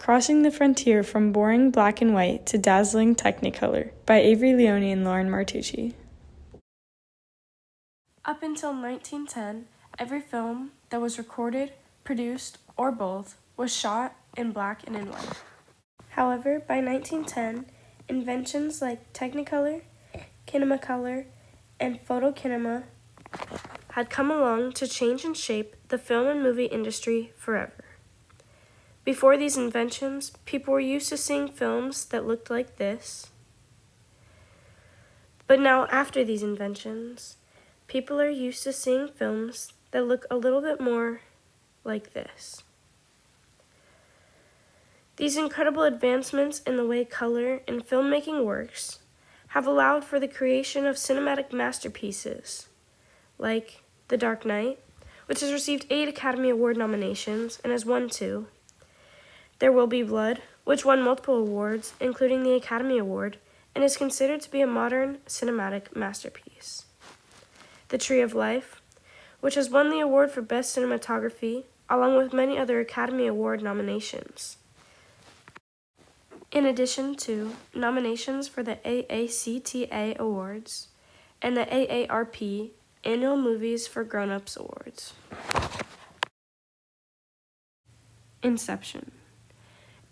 Crossing the Frontier from Boring Black and White to Dazzling Technicolor by Avery Leone and Lauren Martucci. Up until 1910, every film that was recorded, produced, or both was shot in black and in white. However, by 1910, inventions like Technicolor, Kinemacolor, and photokinema had come along to change and shape the film and movie industry forever. Before these inventions, people were used to seeing films that looked like this. But now, after these inventions, people are used to seeing films that look a little bit more like this. These incredible advancements in the way color and filmmaking works have allowed for the creation of cinematic masterpieces, like The Dark Knight, which has received 8 Academy Award nominations and has won 2. There Will Be Blood, which won multiple awards, including the Academy Award, and is considered to be a modern cinematic masterpiece. The Tree of Life, which has won the award for Best Cinematography, along with many other Academy Award nominations. In addition to nominations for the AACTA Awards and the AARP Annual Movies for Grown-Ups Awards. Inception.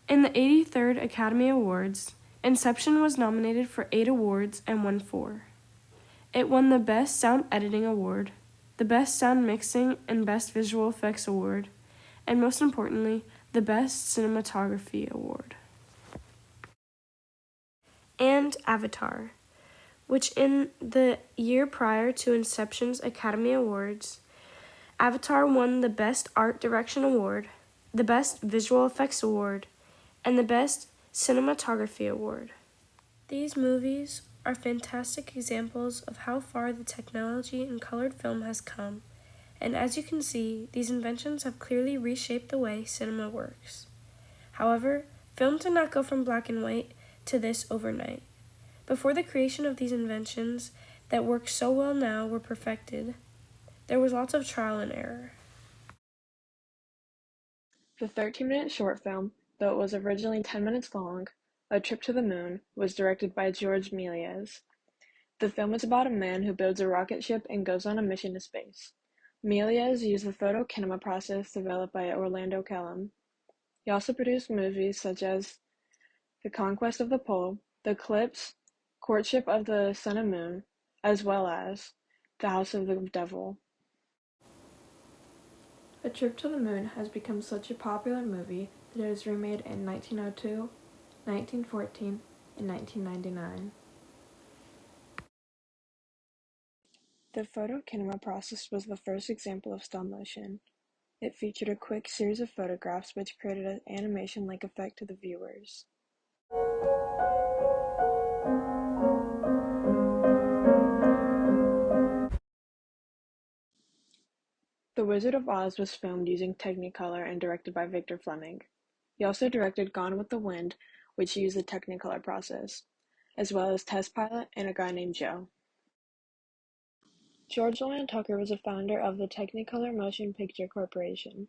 In the 83rd Academy Awards, Inception was nominated for 8 awards and won 4. It won the Best Sound Editing Award, the Best Sound Mixing and Best Visual Effects Award, and most importantly, the Best Cinematography Award. And Avatar, which in the year prior to Inception's Academy Awards, Avatar won the Best Art Direction Award, the Best Visual Effects Award, and the Best Cinematography Award. These movies are fantastic examples of how far the technology in colored film has come, and as you can see, these inventions have clearly reshaped the way cinema works. However, film did not go from black and white to this overnight. Before the creation of these inventions that work so well now were perfected, there was lots of trial and error. The 13-minute short film, though it was originally 10 minutes long, A Trip to the Moon, was directed by George Méliès. The film is about a man who builds a rocket ship and goes on a mission to space. Méliès used the photokinema process developed by Orlando Kellum. He also produced movies such as The Conquest of the Pole, The Eclipse, Courtship of the Sun and Moon, as well as The House of the Devil. A Trip to the Moon has become such a popular movie that it was remade in 1902, 1914, and 1999. The photokinema process was the first example of stop motion. It featured a quick series of photographs which created an animation-like effect to the viewers. The Wizard of Oz was filmed using Technicolor and directed by Victor Fleming. He also directed Gone with the Wind, which used the Technicolor process, as well as Test Pilot and A Guy Named Joe. George Lyon Tucker was a founder of the Technicolor Motion Picture Corporation.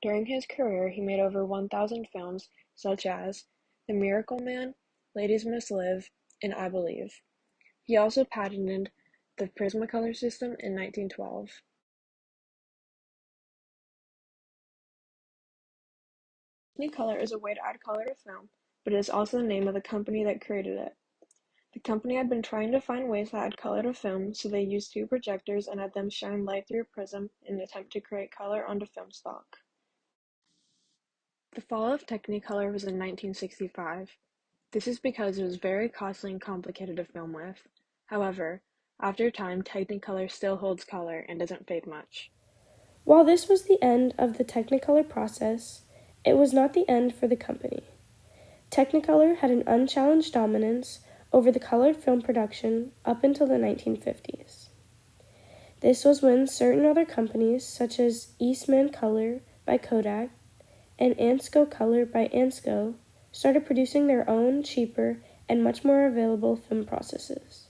During his career, he made over 1,000 films, such as The Miracle Man, Ladies Must Live, and I Believe. He also patented the Prismacolor system in 1912. Technicolor is a way to add color to film, but it is also the name of the company that created it. The company had been trying to find ways to add color to film, so they used 2 projectors and had them shine light through a prism in an attempt to create color onto film stock. The fall of Technicolor was in 1965. This is because it was very costly and complicated to film with. However, after time, Technicolor still holds color and doesn't fade much. While this was the end of the Technicolor process, it was not the end for the company. Technicolor had an unchallenged dominance over the colored film production up until the 1950s. This was when certain other companies, such as Eastman Color by Kodak and Ansco Color by Ansco, started producing their own cheaper and much more available film processes.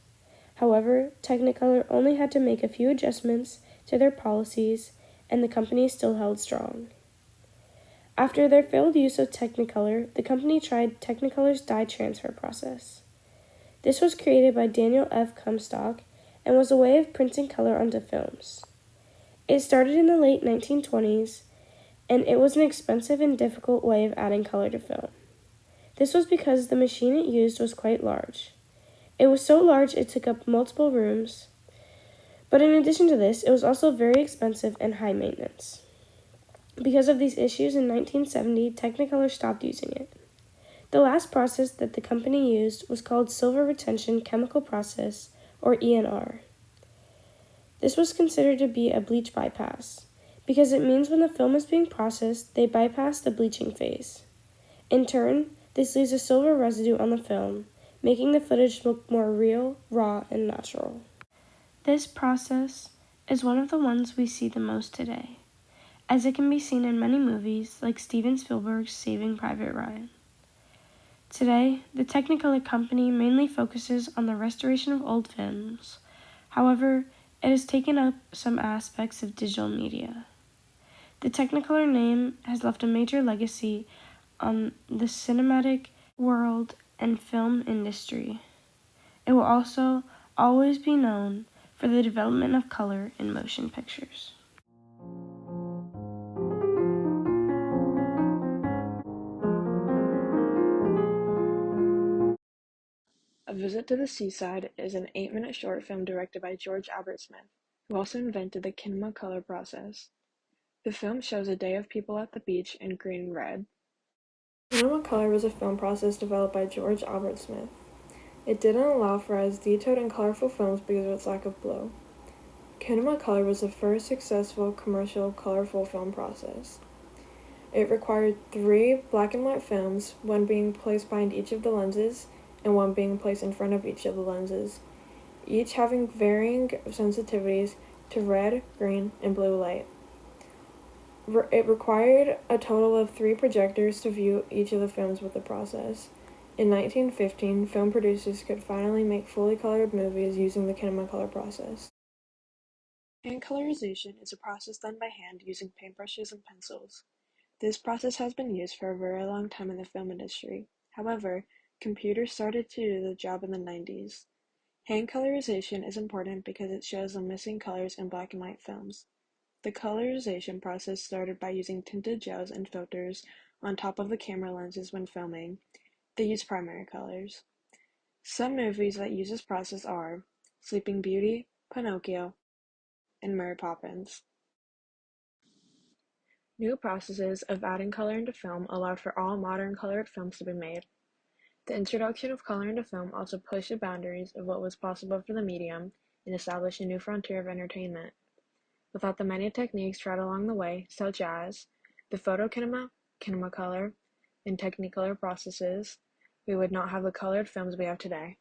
However, Technicolor only had to make a few adjustments to their policies, and the company still held strong. After their failed use of Technicolor, the company tried Technicolor's dye transfer process. This was created by Daniel F. Comstock and was a way of printing color onto films. It started in the late 1920s, and it was an expensive and difficult way of adding color to film. This was because the machine it used was quite large. It was so large it took up multiple rooms, but in addition to this, it was also very expensive and high maintenance. Because of these issues, in 1970, Technicolor stopped using it. The last process that the company used was called Silver Retention Chemical Process, or ENR. This was considered to be a bleach bypass, because it means when the film is being processed, they bypass the bleaching phase. In turn, this leaves a silver residue on the film, making the footage look more real, raw, and natural. This process is one of the ones we see the most today, as it can be seen in many movies like Steven Spielberg's Saving Private Ryan. Today, the Technicolor company mainly focuses on the restoration of old films. However, it has taken up some aspects of digital media. The Technicolor name has left a major legacy on the cinematic world and film industry. It will also always be known for the development of color in motion pictures. A Visit to the Seaside is an 8-minute short film directed by George Albert Smith, who also invented the Technicolor process. The film shows a day of people at the beach in green and red. Technicolor was a film process developed by George Albert Smith. It didn't allow for as detailed and colorful films because of its lack of blow. Technicolor was the first successful commercial colorful film process. It required 3 black and white films, one being placed behind each of the lenses and one being placed in front of each of the lenses, each having varying sensitivities to red, green, and blue light. It required a total of 3 projectors to view each of the films with the process. In 1915, film producers could finally make fully colored movies using the Technicolor process. Hand colorization is a process done by hand using paintbrushes and pencils. This process has been used for a very long time in the film industry. However, computers started to do the job in the 90s. Hand colorization is important because it shows the missing colors in black and white films. The colorization process started by using tinted gels and filters on top of the camera lenses when filming. They use primary colors. Some movies that use this process are Sleeping Beauty, Pinocchio, and Mary Poppins. New processes of adding color into film allowed for all modern colored films to be made. The introduction of color into film also pushed the boundaries of what was possible for the medium and established a new frontier of entertainment. Without the many techniques tried along the way, such as the photokinema, kinemacolor, and technicolor processes, we would not have the colored films we have today.